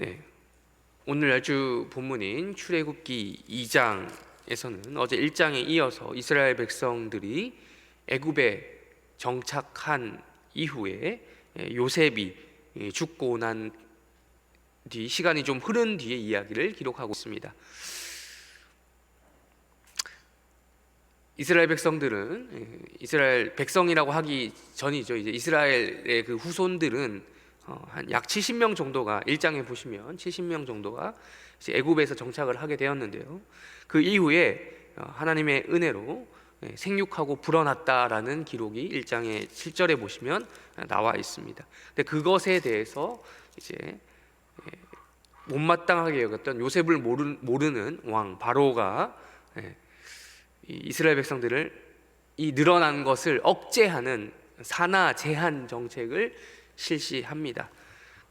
네, 오늘 아주 본문인 출애굽기 2장에서는 어제 1장에 이어서 이스라엘 백성들이 애굽에 정착한 이후에 요셉이 죽고 난 뒤 시간이 좀 흐른 뒤에 이야기를 기록하고 있습니다. 이스라엘 백성들은 이스라엘 백성이라고 하기 전이죠. 이제 이스라엘의 그 후손들은 한 약 70명 정도가 1장에 보시면 70명 정도가 이제 애굽에서 정착을 하게 되었는데요. 그 이후에 하나님의 은혜로 생육하고 불어났다라는 기록이 1장의 7절에 보시면 나와 있습니다. 근데 그것에 대해서 이제 못마땅하게 여겼던 요셉을 모르는 왕 바로가 이스라엘 백성들을 이 늘어난 것을 억제하는 산하 제한 정책을 실시합니다.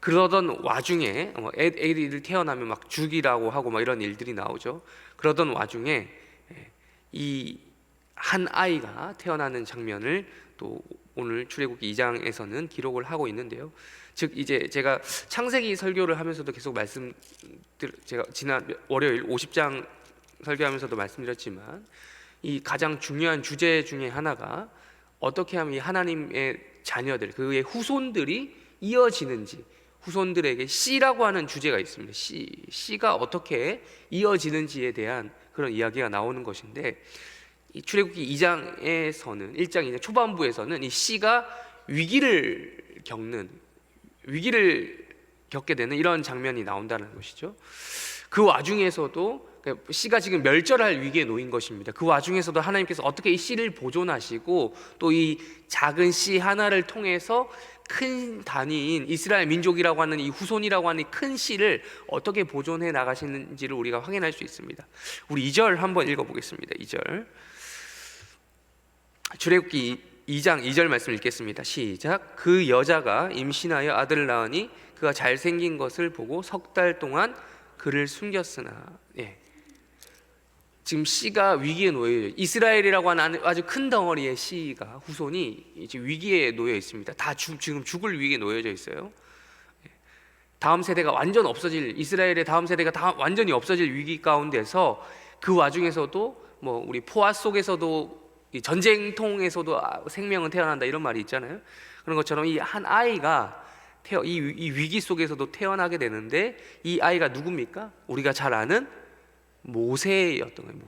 그러던 와중에 애들이 태어나면 막 죽이라고 하고 막 이런 일들이 나오죠. 그러던 와중에 이 한 아이가 태어나는 장면을 또 오늘 출애굽기 2장에서는 기록을 하고 있는데요. 즉 이제 제가 창세기 설교를 하면서도 계속 제가 지난 월요일 50장 설교하면서도 말씀드렸지만 이 가장 중요한 주제 중에 하나가 어떻게 하면 이 하나님의 자녀들, 그의 후손들이 이어지는지, 후손들에게 씨라고 하는 주제가 있습니다. 씨가 어떻게 이어지는지에 대한 그런 이야기가 나오는 것인데, 이 출애굽기 2장에서는 1장 2장 초반부에서는 이 씨가 위기를 겪게 되는 이런 장면이 나온다는 것이죠. 그 와중에서도 씨가 지금 멸절할 위기에 놓인 것입니다. 그 와중에서도 하나님께서 어떻게 이 씨를 보존하시고 또 이 작은 씨 하나를 통해서 큰 단위인 이스라엘 민족이라고 하는 이 후손이라고 하는 이 큰 씨를 어떻게 보존해 나가시는지를 우리가 확인할 수 있습니다. 우리 2절 한번 읽어보겠습니다. 2절 출애굽기 2장 2절 말씀 읽겠습니다. 시작. 그 여자가 임신하여 아들을 낳으니 그가 잘생긴 것을 보고 석 달 동안 그를 숨겼으나, 지금 씨가 위기에 놓여 있어요. 이스라엘이라고 하는 아주 큰 덩어리의 씨가 후손이 이제 위기에 놓여 있습니다. 다 지금 죽을 위기에 놓여져 있어요. 다음 세대가 완전 없어질, 이스라엘의 다음 세대가 다 완전히 없어질 위기 가운데서 그 와중에서도 뭐 우리 포화 속에서도 이 전쟁통에서도 생명은 태어난다 이런 말이 있잖아요. 그런 것처럼 이 한 아이가 이 위기 속에서도 태어나게 되는데, 이 아이가 누굽니까? 우리가 잘 아는 모세였던 거예요.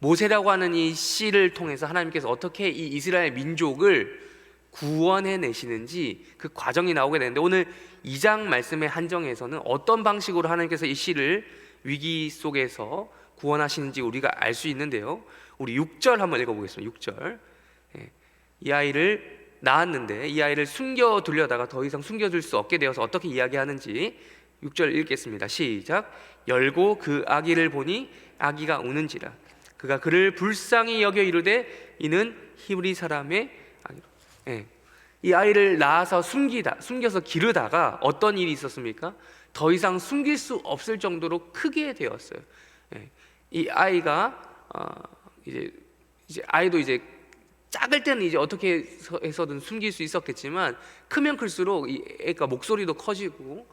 모세라고 하는 이 씨를 통해서 하나님께서 어떻게 이 이스라엘 민족을 구원해 내시는지 그 과정이 나오게 되는데, 오늘 2장 말씀의 한정에서는 어떤 방식으로 하나님께서 이 씨를 위기 속에서 구원하시는지 우리가 알 수 있는데요. 우리 6절 한번 읽어보겠습니다. 6절. 이 아이를 낳았는데 이 아이를 숨겨두려다가 더 이상 숨겨둘 수 없게 되어서 어떻게 이야기하는지 6절 읽겠습니다. 시작. 열고 그 아기를 보니 아기가 우는지라 그가 그를 불쌍히 여겨 이르되 이는 히브리 사람의 아기로. 이 아이를 낳아서 숨겨서 기르다가 어떤 일이 있었습니까? 더 이상 숨길 수 없을 정도로 크게 되었어요. 이 아이가 이제 아이도 이제 작을 때는 이제 어떻게 해서든 숨길 수 있었겠지만 크면 클수록 이 애가 목소리도 커지고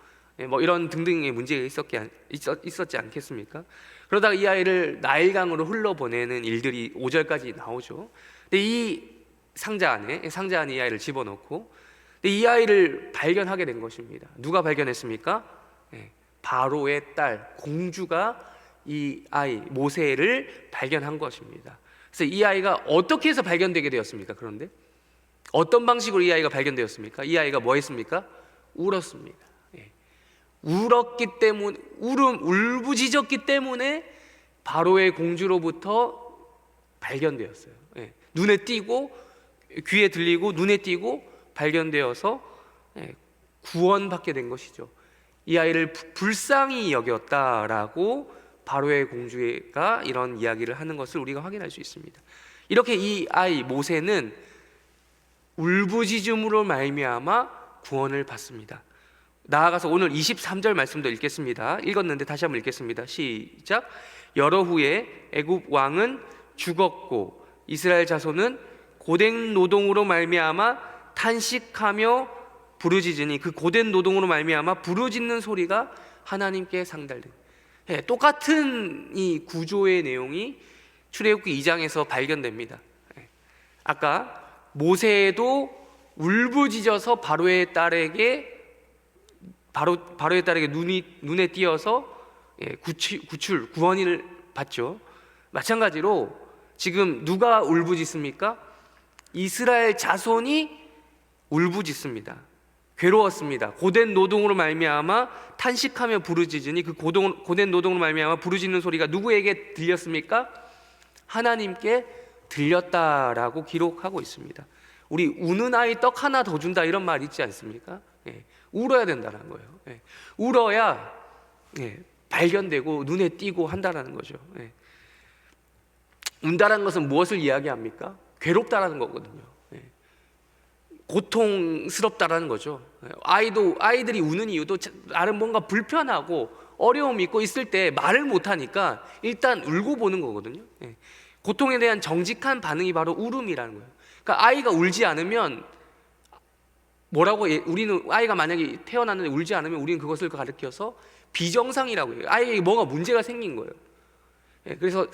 뭐 이런 등등의 문제가 있었지 않겠습니까? 그러다가 이 아이를 나일강으로 흘러보내는 일들이 5절까지 나오죠. 근데 이 상자 안에 이 아이를 집어넣고, 근데 이 아이를 발견하게 된 것입니다. 누가 발견했습니까? 바로의 딸 공주가 이 아이 모세를 발견한 것입니다. 그래서 이 아이가 어떻게 해서 발견되게 되었습니까? 그런데 어떤 방식으로 이 아이가 발견되었습니까? 이 아이가 뭐 했습니까? 울었습니다. 울었기 때문에, 울부짖었기 때문에 바로의 공주로부터 발견되었어요. 눈에 띄고 귀에 들리고 눈에 띄고 발견되어서 구원받게 된 것이죠. 이 아이를 불쌍히 여겼다라고 바로의 공주가 이런 이야기를 하는 것을 우리가 확인할 수 있습니다. 이렇게 이 아이 모세는 울부짖음으로 말미암아 구원을 받습니다. 나아가서 오늘 23절 말씀도 읽겠습니다. 읽었는데 다시 한번 읽겠습니다. 시작. 여러 후에 애굽 왕은 죽었고 이스라엘 자손은 고된 노동으로 말미암아 탄식하며 부르짖으니 그 고된 노동으로 말미암아 부르짖는 소리가 하나님께 상달된. 똑같은 이 구조의 내용이 출애굽기 2장에서 발견됩니다. 아까 모세도 울부짖어서 바로의 딸에게 눈에 띄어서 구원을 받죠. 마찬가지로 지금 누가 울부짖습니까? 이스라엘 자손이 울부짖습니다. 괴로웠습니다. 고된 노동으로 말미암아 탄식하며 부르짖으니 그 고된 노동으로 말미암아 부르짖는 소리가 누구에게 들렸습니까? 하나님께 들렸다라고 기록하고 있습니다. 우리 우는 아이 떡 하나 더 준다 이런 말 있지 않습니까? 울어야 된다는 거예요. 울어야 발견되고 눈에 띄고 한다는 거죠. 운다는 것은 무엇을 이야기합니까? 괴롭다라는 거거든요. 고통스럽다라는 거죠. 아이들이 우는 이유도 나름 뭔가 불편하고 어려움이 있고 있을 때 말을 못하니까 일단 울고 보는 거거든요. 고통에 대한 정직한 반응이 바로 울음이라는 거예요. 그러니까 아이가 울지 않으면 우리는 아이가 만약에 태어났는데 울지 않으면 우리는 그것을 가르쳐서 비정상이라고 해요. 아이에게 뭐가 문제가 생긴 거예요. 그래서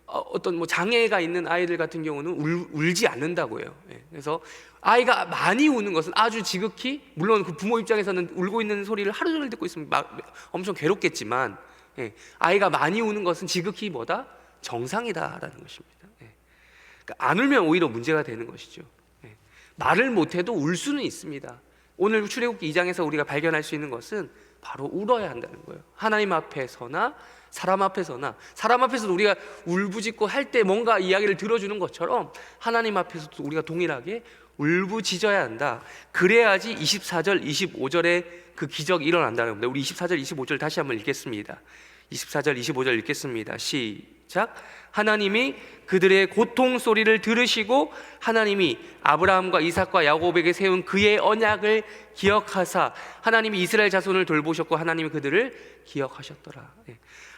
어떤 장애가 있는 아이들 같은 경우는 울지 않는다고 해요. 그래서 아이가 많이 우는 것은 아주 지극히, 물론 그 부모 입장에서는 울고 있는 소리를 하루 종일 듣고 있으면 엄청 괴롭겠지만, 아이가 많이 우는 것은 지극히 뭐다? 정상이다라는 것입니다. 그러니까 안 울면 오히려 문제가 되는 것이죠. 말을 못해도 울 수는 있습니다. 오늘 출애굽기 2장에서 우리가 발견할 수 있는 것은 바로 울어야 한다는 거예요. 하나님 앞에서나 사람 앞에서나, 사람 앞에서도 우리가 울부짖고 할 때 뭔가 이야기를 들어주는 것처럼 하나님 앞에서도 우리가 동일하게 울부짖어야 한다. 그래야지 24절 25절에 그 기적이 일어난다는 겁니다. 우리 24절 25절 다시 한번 읽겠습니다. 24절 25절 읽겠습니다. 시작. 하나님이 그들의 고통 소리를 들으시고 하나님이 아브라함과 이삭과 야곱에게 세운 그의 언약을 기억하사 하나님이 이스라엘 자손을 돌보셨고 하나님이 그들을 기억하셨더라.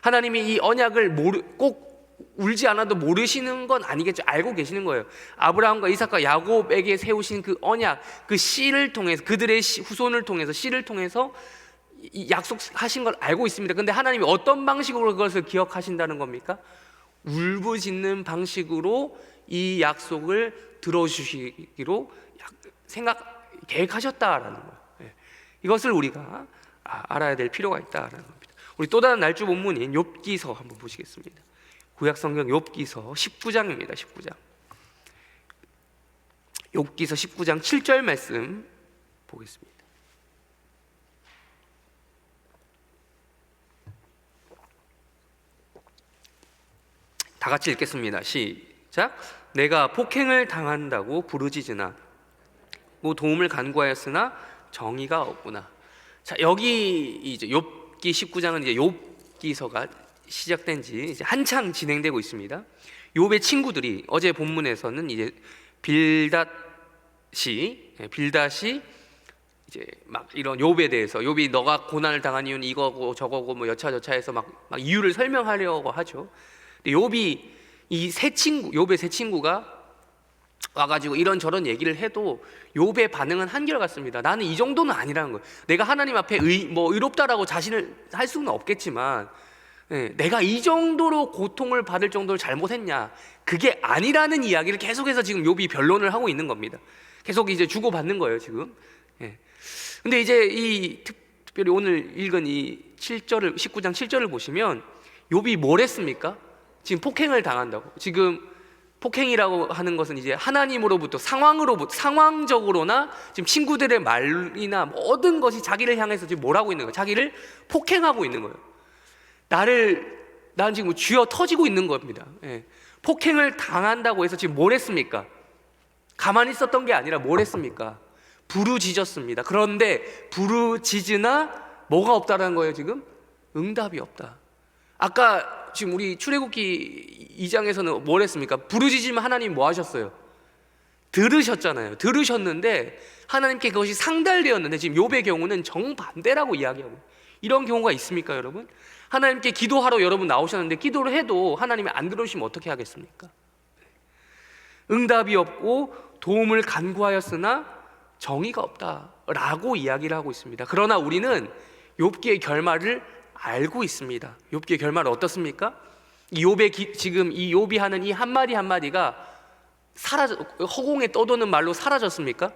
하나님이 이 언약을 꼭 울지 않아도 모르시는 건 아니겠죠. 알고 계시는 거예요. 아브라함과 이삭과 야곱에게 세우신 그 언약, 그 씨를 통해서, 그들의 후손을 통해서, 씨를 통해서 이 약속하신 걸 알고 있습니다. 근데 하나님이 어떤 방식으로 그것을 기억하신다는 겁니까? 울부짖는 방식으로 이 약속을 들어주시기로 계획하셨다라는 거예요. 이것을 우리가 알아야 될 필요가 있다라는 겁니다. 우리 또 다른 날주 본문인 욥기서 한번 보시겠습니다. 구약성경 욥기서 19장입니다. 19장. 욥기서 19장 7절 말씀 보겠습니다. 다 같이 읽겠습니다. 시작. 내가 폭행을 당한다고 부르짖으나 도움을 간구하였으나 정의가 없구나. 자, 여기 이제 욥기 19장은 이제 욥기서가 시작된 지 이제 한창 진행되고 있습니다. 욥의 친구들이 어제 본문에서는 이제 빌닷이 이제 막 이런 욥에 대해서, 욥이 너가 고난을 당한 이유는 이거고 저거고 뭐 여차저차해서 막 이유를 설명하려고 하죠. 근데 욥의 세 친구가 와가지고 이런저런 얘기를 해도 욥의 반응은 한결같습니다. 나는 이 정도는 아니라는 거예요. 내가 하나님 앞에 의롭다라고 자신을 할 수는 없겠지만, 내가 이 정도로 고통을 받을 정도로 잘못했냐, 그게 아니라는 이야기를 계속해서 지금 욥이 변론을 하고 있는 겁니다. 계속 이제 주고받는 거예요 지금. 근데 이제 특별히 오늘 읽은 이 19장 7절을 보시면 욥이 뭘 했습니까? 지금 폭행을 당한다고. 지금 폭행이라고 하는 것은 이제 하나님으로부터 상황적으로나 지금 친구들의 말이나 모든 것이 자기를 향해서 지금 뭘 하고 있는 거예요? 자기를 폭행하고 있는 거예요. 나는 지금 쥐어 터지고 있는 겁니다. 폭행을 당한다고 해서 지금 뭘 했습니까? 가만히 있었던 게 아니라 뭘 했습니까? 부르짖었습니다. 그런데 부르짖으나 뭐가 없다라는 거예요 지금? 응답이 없다. 아까 지금 우리 출애굽기 2장에서는 뭘 했습니까? 부르짖으면 하나님 뭐 하셨어요? 들으셨잖아요. 들으셨는데 하나님께 그것이 상달되었는데, 지금 욥의 경우는 정반대라고 이야기하고, 이런 경우가 있습니까 여러분? 하나님께 기도하러 여러분 나오셨는데 기도를 해도 하나님이 안 들어주시면 어떻게 하겠습니까? 응답이 없고 도움을 간구하였으나 정의가 없다라고 이야기를 하고 있습니다. 그러나 우리는 욥기의 결말을 알고 있습니다. 욥기의 결말은 어떻습니까? 지금 이 욥이 하는 이 한마디 한마디가 허공에 떠도는 말로 사라졌습니까?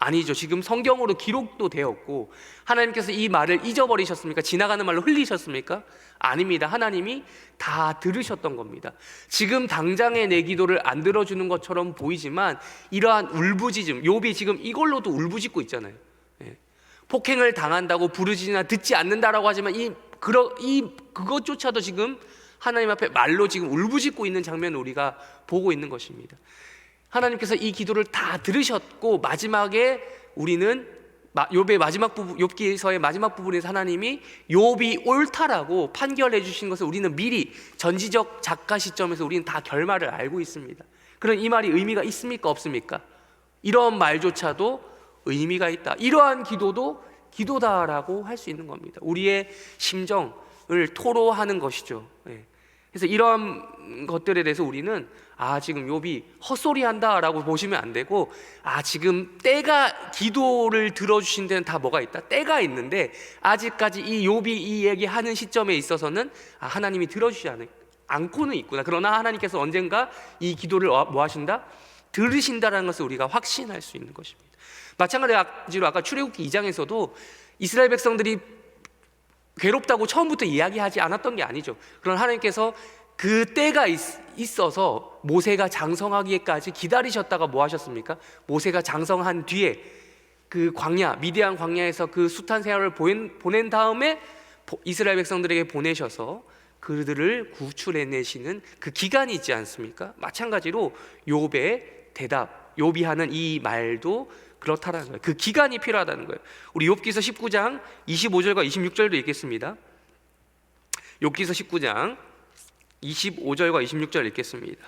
아니죠. 지금 성경으로 기록도 되었고, 하나님께서 이 말을 잊어버리셨습니까? 지나가는 말로 흘리셨습니까? 아닙니다. 하나님이 다 들으셨던 겁니다. 지금 당장의 내 기도를 안 들어주는 것처럼 보이지만 이러한 울부짖음, 욥이 지금 이걸로도 울부짖고 있잖아요. 폭행을 당한다고 부르짖으나 듣지 않는다라고 하지만 그것조차도 지금 하나님 앞에 말로 지금 울부짖고 있는 장면을 우리가 보고 있는 것입니다. 하나님께서 이 기도를 다 들으셨고, 마지막에 우리는 욥의 마지막 부분, 욥기서의 마지막 부분에서 하나님이 욥이 옳다라고 판결해 주신 것을 우리는 미리 전지적 작가 시점에서 우리는 다 결말을 알고 있습니다. 그럼 이 말이 의미가 있습니까? 없습니까? 이런 말조차도 의미가 있다. 이러한 기도도 기도다라고 할 수 있는 겁니다. 우리의 심정을 토로하는 것이죠. 그래서 이러한 것들에 대해서 우리는 지금 욥이 헛소리한다라고 보시면 안 되고, 지금 때가, 기도를 들어주신 데는 다 뭐가 있다? 때가 있는데 아직까지 이 욥이 이 얘기하는 시점에 있어서는 하나님이 들어주지 않고는 있구나. 그러나 하나님께서 언젠가 이 기도를 뭐 하신다? 들으신다라는 것을 우리가 확신할 수 있는 것입니다. 마찬가지로 아까 출애굽기 2장에서도 이스라엘 백성들이 괴롭다고 처음부터 이야기하지 않았던 게 아니죠. 그러나 하나님께서 그 때가 있어서 모세가 장성하기까지 기다리셨다가 뭐 하셨습니까? 모세가 장성한 뒤에 그 미디안 광야에서 그 숱한 세월을 보낸 다음에 이스라엘 백성들에게 보내셔서 그들을 구출해내시는 그 기간이 있지 않습니까? 마찬가지로 욥의 대답, 욥이 하는 이 말도 그렇다라는 거예요. 그 기간이 필요하다는 거예요. 우리 욥기서 19장 25절과 26절도 읽겠습니다. 욥기서 19장 25절과 26절 읽겠습니다.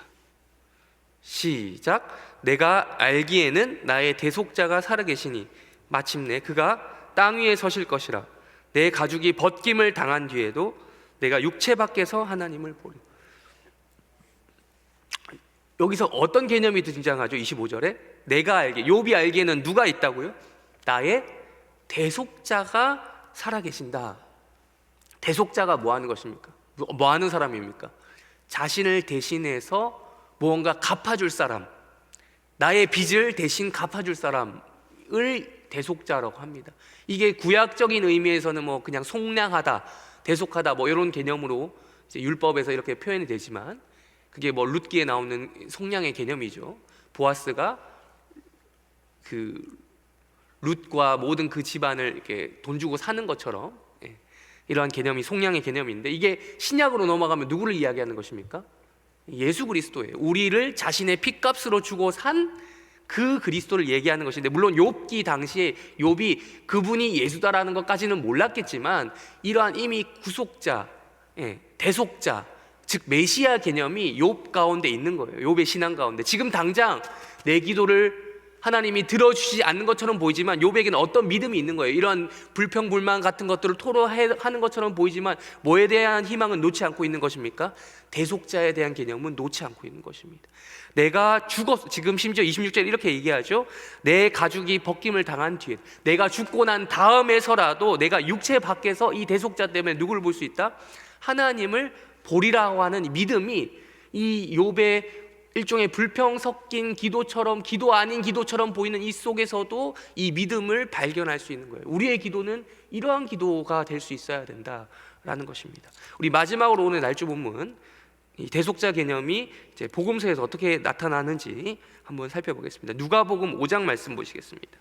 시작. 내가 알기에는 나의 대속자가 살아계시니 마침내 그가 땅 위에 서실 것이라. 내 가죽이 벗김을 당한 뒤에도 내가 육체 밖에서 하나님을 보리. 여기서 어떤 개념이 등장하죠? 25절에 욥이 알기에는 누가 있다고요? 나의 대속자가 살아계신다. 대속자가 뭐 하는 것입니까? 뭐 하는 사람입니까? 자신을 대신해서 무언가 갚아줄 사람, 나의 빚을 대신 갚아줄 사람을 대속자라고 합니다. 이게 구약적인 의미에서는 뭐 그냥 속량하다, 대속하다 뭐 이런 개념으로 이제 율법에서 이렇게 표현이 되지만, 그게 뭐 룻기에 나오는 속량의 개념이죠. 보아스가 그 룻과 모든 그 집안을 이렇게 돈 주고 사는 것처럼, 이러한 개념이 속량의 개념인데, 이게 신약으로 넘어가면 누구를 이야기하는 것입니까? 예수 그리스도예요. 우리를 자신의 핏값으로 주고 산 그 그리스도를 얘기하는 것인데, 물론 욥기 당시에 욥이 그분이 예수다라는 것까지는 몰랐겠지만 이러한 이미 구속자, 대속자, 즉 메시아 개념이 욥 가운데 있는 거예요. 욥의 신앙 가운데. 지금 당장 내 기도를 하나님이 들어주시지 않는 것처럼 보이지만 욥에게는 어떤 믿음이 있는 거예요. 이러한 불평불만 같은 것들을 토로하는 것처럼 보이지만 뭐에 대한 희망은 놓지 않고 있는 것입니까? 대속자에 대한 개념은 놓지 않고 있는 것입니다. 내가 죽었어. 지금 심지어 26절 이렇게 얘기하죠. 내 가죽이 벗김을 당한 뒤에, 내가 죽고 난 다음에서라도 내가 육체 밖에서 이 대속자 때문에 누구를 볼 수 있다? 하나님을 보리라고 하는 믿음이 이 욥의 일종의 불평 섞인 기도처럼, 기도 아닌 기도처럼 보이는 이 속에서도 이 믿음을 발견할 수 있는 거예요. 우리의 기도는 이러한 기도가 될 수 있어야 된다라는 것입니다. 우리 마지막으로 오늘 날주 본문, 이 대속자 개념이 이제 복음서에서 어떻게 나타나는지 한번 살펴보겠습니다. 누가복음 5장 말씀 보시겠습니다.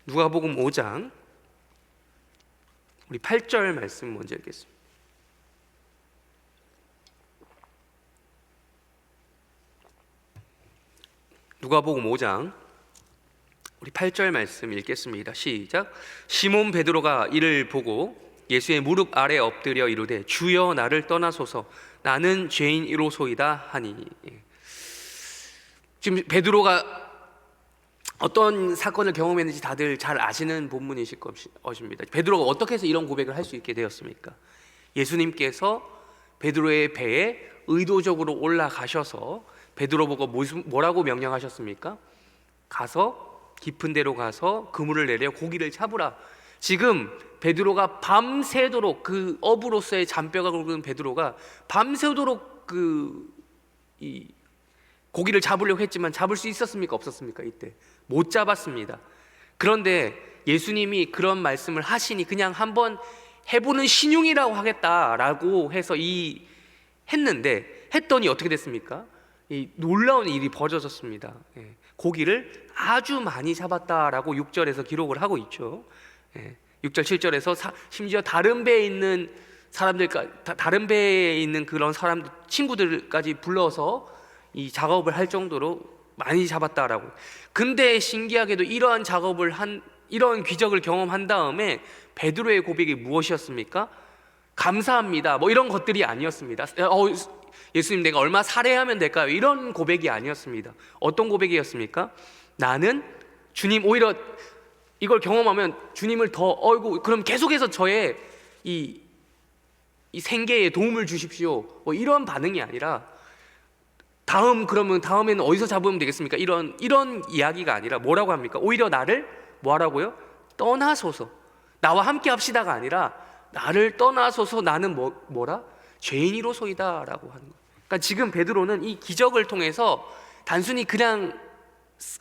누가복음 5장 우리 8절 말씀 먼저 읽겠습니다. 누가복음 5장 우리 8절 말씀 읽겠습니다. 시작. 시몬 베드로가 이를 보고 예수의 무릎 아래 엎드려 이르되 주여 나를 떠나소서 나는 죄인이로소이다 하니. 지금 베드로가 어떤 사건을 경험했는지 다들 잘 아시는 본문이실 것입니다. 베드로가 어떻게 해서 이런 고백을 할 수 있게 되었습니까? 예수님께서 베드로의 배에 의도적으로 올라가셔서 베드로 보고 뭐라고 명령하셨습니까? 가서 깊은 데로 가서 그물을 내려 고기를 잡으라. 지금 베드로가 밤새도록 그 어부로서의 잔뼈가 굵은 베드로가 밤새도록 이 고기를 잡으려고 했지만 잡을 수 있었습니까? 없었습니까? 이때 못 잡았습니다. 그런데 예수님이 그런 말씀을 하시니 그냥 한번 해보는 신용이라고 하겠다라고 해서 했더니 어떻게 됐습니까? 이 놀라운 일이 벌어졌습니다. 고기를 아주 많이 잡았다라고 6절에서 기록을 하고 있죠. 6절 7절에서 심지어 다른 배에 있는 그런 사람 친구들까지 불러서 이 작업을 할 정도로 많이 잡았다라고. 근데 신기하게도 이러한 이러한 기적을 경험한 다음에 베드로의 고백이 무엇이었습니까? 감사합니다. 뭐 이런 것들이 아니었습니다. 예수님, 내가 얼마 살해하면 될까요? 이런 고백이 아니었습니다. 어떤 고백이었습니까? 나는 주님, 오히려 이걸 경험하면 주님을 그럼 계속해서 저의 이 생계에 도움을 주십시오. 뭐 이런 반응이 아니라 그러면 다음에는 어디서 잡으면 되겠습니까? 이런 이야기가 아니라 뭐라고 합니까? 오히려 나를 뭐하라고요? 떠나소서. 나와 함께 합시다가 아니라 나를 떠나소서. 나는 뭐라? 죄인이로소이다라고 하는 거예요. 그러니까 지금 베드로는 이 기적을 통해서 단순히 그냥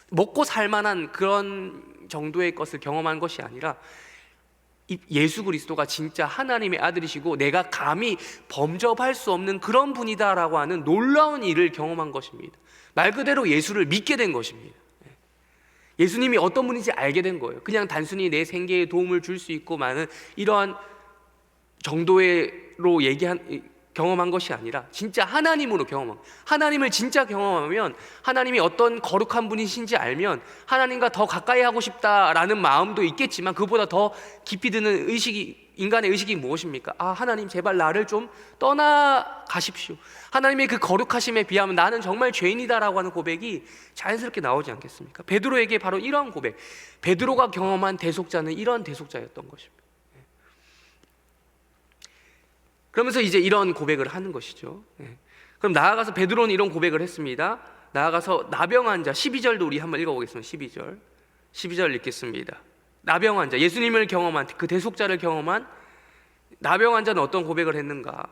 먹고 살 만한 그런 정도의 것을 경험한 것이 아니라 예수 그리스도가 진짜 하나님의 아들이시고 내가 감히 범접할 수 없는 그런 분이다라고 하는 놀라운 일을 경험한 것입니다. 말 그대로 예수를 믿게 된 것입니다. 예수님이 어떤 분인지 알게 된 거예요. 그냥 단순히 내 생계에 도움을 줄 수 있고 많은 이러한 정도로 경험한 것이 아니라 진짜 하나님으로 하나님을 진짜 경험하면 하나님이 어떤 거룩한 분이신지 알면 하나님과 더 가까이 하고 싶다라는 마음도 있겠지만 그보다 더 깊이 드는 인간의 의식이 무엇입니까? 하나님 제발 나를 좀 떠나가십시오. 하나님의 그 거룩하심에 비하면 나는 정말 죄인이다라고 하는 고백이 자연스럽게 나오지 않겠습니까? 베드로에게 바로 이러한 고백, 베드로가 경험한 대속자는 이런 대속자였던 것입니다. 그러면서 이제 이런 고백을 하는 것이죠. 그럼 나아가서 베드로는 이런 고백을 했습니다. 나아가서 나병 환자 12절도 우리 한번 읽어보겠습니다. 12절 읽겠습니다. 나병 환자, 예수님을 경험한 그 대속자를 경험한 나병 환자는 어떤 고백을 했는가?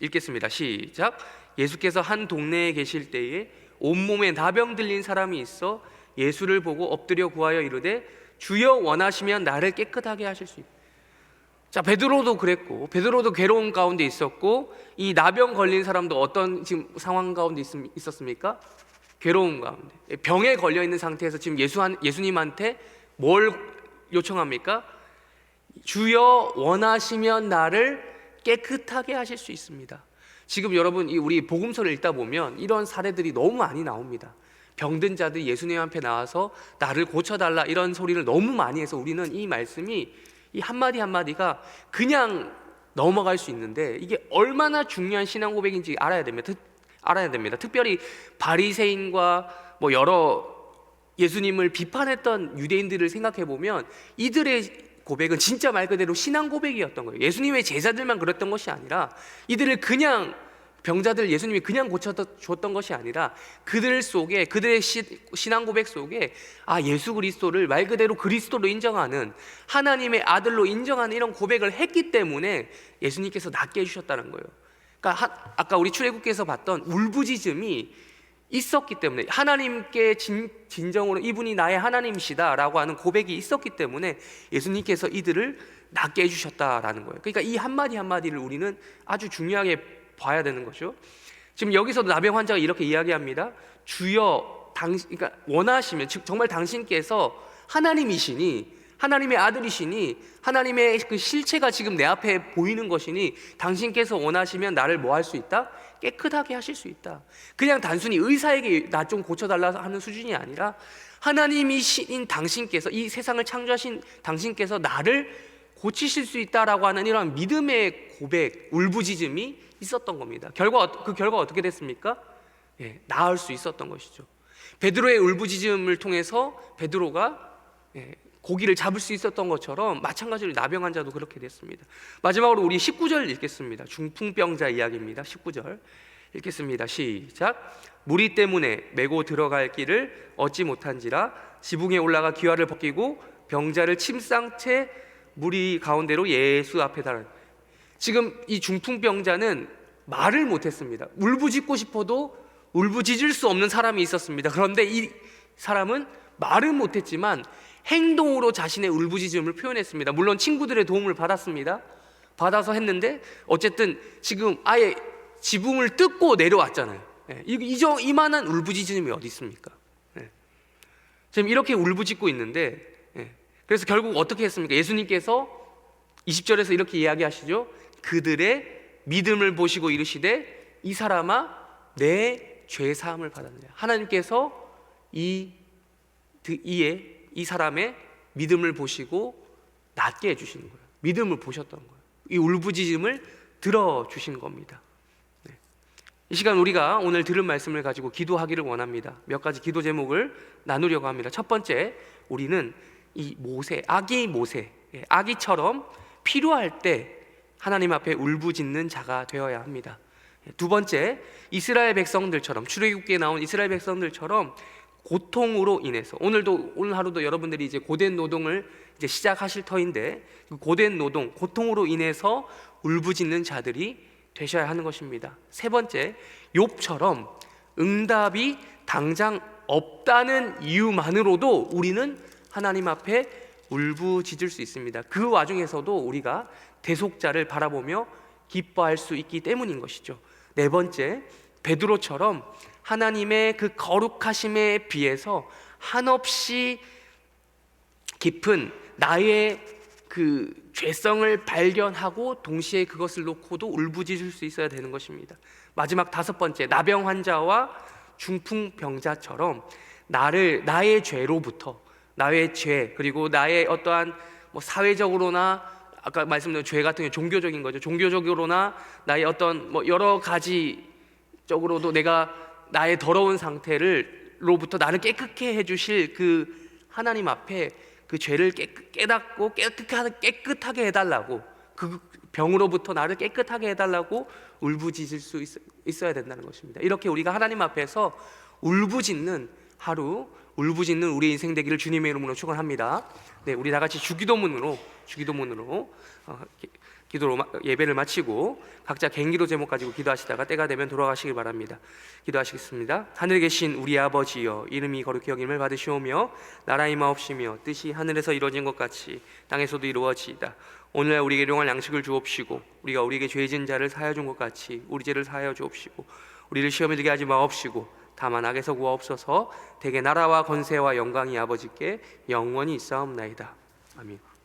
읽겠습니다. 시작. 예수께서 한 동네에 계실 때에 온몸에 나병 들린 사람이 있어 예수를 보고 엎드려 구하여 이르되 주여 원하시면 나를 깨끗하게 하실 수 있다. 자, 베드로도 그랬고, 베드로도 괴로움 가운데 있었고, 이 나병 걸린 사람도 어떤 지금 상황 가운데 있었습니까? 괴로움 가운데, 병에 걸려 있는 상태에서 지금 예수님한테 뭘 요청합니까? 주여 원하시면 나를 깨끗하게 하실 수 있습니다. 지금 여러분 우리 복음서를 읽다 보면 이런 사례들이 너무 많이 나옵니다. 병든 자들이 예수님 앞에 나와서 나를 고쳐달라 이런 소리를 너무 많이 해서 우리는 이 말씀이 이 한마디 한마디가 그냥 넘어갈 수 있는데 이게 얼마나 중요한 신앙 고백인지 알아야 됩니다. 특별히 바리새인과 여러 예수님을 비판했던 유대인들을 생각해 보면 이들의 고백은 진짜 말 그대로 신앙 고백이었던 거예요. 예수님의 제자들만 그랬던 것이 아니라 이들을 그냥 병자들 예수님이 그냥 고쳐줬던 것이 아니라 그들의 신앙 고백 속에 예수 그리스도를 말 그대로 그리스도로 인정하는 하나님의 아들로 인정하는 이런 고백을 했기 때문에 예수님께서 낫게 해주셨다는 거예요. 그러니까 아까 우리 출애굽기에서 봤던 울부짖음이 있었기 때문에 하나님께 진정으로 이분이 나의 하나님이시다라고 하는 고백이 있었기 때문에 예수님께서 이들을 낫게 해주셨다라는 거예요. 그러니까 이 한마디 한마디를 우리는 아주 중요하게 봐야 되는 거죠. 지금 여기서도 나병 환자가 이렇게 이야기합니다. 주여, 그러니까 원하시면, 즉 정말 당신께서 하나님이시니, 하나님의 아들이시니, 하나님의 그 실체가 지금 내 앞에 보이는 것이니 당신께서 원하시면 나를 뭐 할 수 있다? 깨끗하게 하실 수 있다. 그냥 단순히 의사에게 나 좀 고쳐달라 하는 수준이 아니라 하나님이신 당신께서, 이 세상을 창조하신 당신께서 나를 고치실 수 있다라고 하는 이런 믿음의 고백, 울부짖음이 있었던 겁니다. 그 결과 어떻게 됐습니까? 나을 수 있었던 것이죠. 베드로의 울부짖음을 통해서 베드로가 고기를 잡을 수 있었던 것처럼 마찬가지로 나병 환자도 그렇게 됐습니다. 마지막으로 우리 19절 읽겠습니다. 중풍병자 이야기입니다. 19절 읽겠습니다. 시작. 무리 때문에 메고 들어갈 길을 얻지 못한지라 지붕에 올라가 기와를 벗기고 병자를 침상 채 무리 가운데로 예수 앞에 달아. 지금 이 중풍병자는 말을 못했습니다. 울부짖고 싶어도 울부짖을 수 없는 사람이 있었습니다. 그런데 이 사람은 말은 못했지만 행동으로 자신의 울부짖음을 표현했습니다. 물론 친구들의 도움을 받았습니다. 받아서 했는데 어쨌든 지금 아예 지붕을 뜯고 내려왔잖아요. 이만한 울부짖음이 어디 있습니까? 지금 이렇게 울부짖고 있는데, 그래서 결국 어떻게 했습니까? 예수님께서 20절에서 이렇게 이야기하시죠. 그들의 믿음을 보시고 이르시되 이 사람아 내 죄 사함을 받았느냐. 하나님께서 이 사람의 믿음을 보시고 낫게 해주시는 거예요. 믿음을 보셨던 거예요. 이 울부짖음을 들어주신 겁니다. 이 시간 우리가 오늘 들은 말씀을 가지고 기도하기를 원합니다. 몇 가지 기도 제목을 나누려고 합니다. 첫 번째, 우리는 이 아기처럼 필요할 때 하나님 앞에 울부짖는 자가 되어야 합니다. 두 번째, 이스라엘 백성들처럼, 출애굽기에 나온 이스라엘 백성들처럼 고통으로 인해서, 오늘 하루도 여러분들이 이제 고된 노동을 이제 시작하실 터인데, 그 고된 노동, 고통으로 인해서 울부짖는 자들이 되셔야 하는 것입니다. 세 번째, 욥처럼 응답이 당장 없다는 이유만으로도 우리는 하나님 앞에 울부짖을 수 있습니다. 그 와중에서도 우리가 대속자를 바라보며 기뻐할 수 있기 때문인 것이죠. 네 번째, 베드로처럼 하나님의 그 거룩하심에 비해서 한없이 깊은 나의 그 죄성을 발견하고 동시에 그것을 놓고도 울부짖을 수 있어야 되는 것입니다. 마지막 다섯 번째, 나병 환자와 중풍병자처럼 나의 죄로부터, 나의 죄, 그리고 나의 어떠한 사회적으로나 아까 말씀드린 죄 같은 게 종교적인 거죠. 종교적으로나 나의 어떤 여러 가지 적으로도 내가 나의 더러운 상태로부터 나를 깨끗게 해주실 그 하나님 앞에 그 죄를 깨닫고 깨끗하게 해달라고, 그 병으로부터 나를 깨끗하게 해달라고 울부짖을 수 있어야 된다는 것입니다. 이렇게 우리가 하나님 앞에서 울부짖는 하루, 울부짖는 우리 인생 되기를 주님의 이름으로 축원합니다. 네, 우리 다 같이 주기도문으로 예배를 마치고 각자 개인기도 제목 가지고 기도하시다가 때가 되면 돌아가시길 바랍니다. 기도하시겠습니다. 하늘에 계신 우리 아버지여, 이름이 거룩히 여김을 받으시오며 나라의 임하옵시며 뜻이 하늘에서 이루어진 것 같이 땅에서도 이루어지이다. 오늘날 우리에게 일용할 양식을 주옵시고 우리가 우리에게 죄 지은 자를 사하여 준 것 같이 우리 죄를 사하여 주옵시고 우리를 시험에 들게 하지 마옵시고 다만 악에서 구하옵소서. 대개 나라와 권세와 영광이 아버지께 영원히 있사옵나이다. 아멘.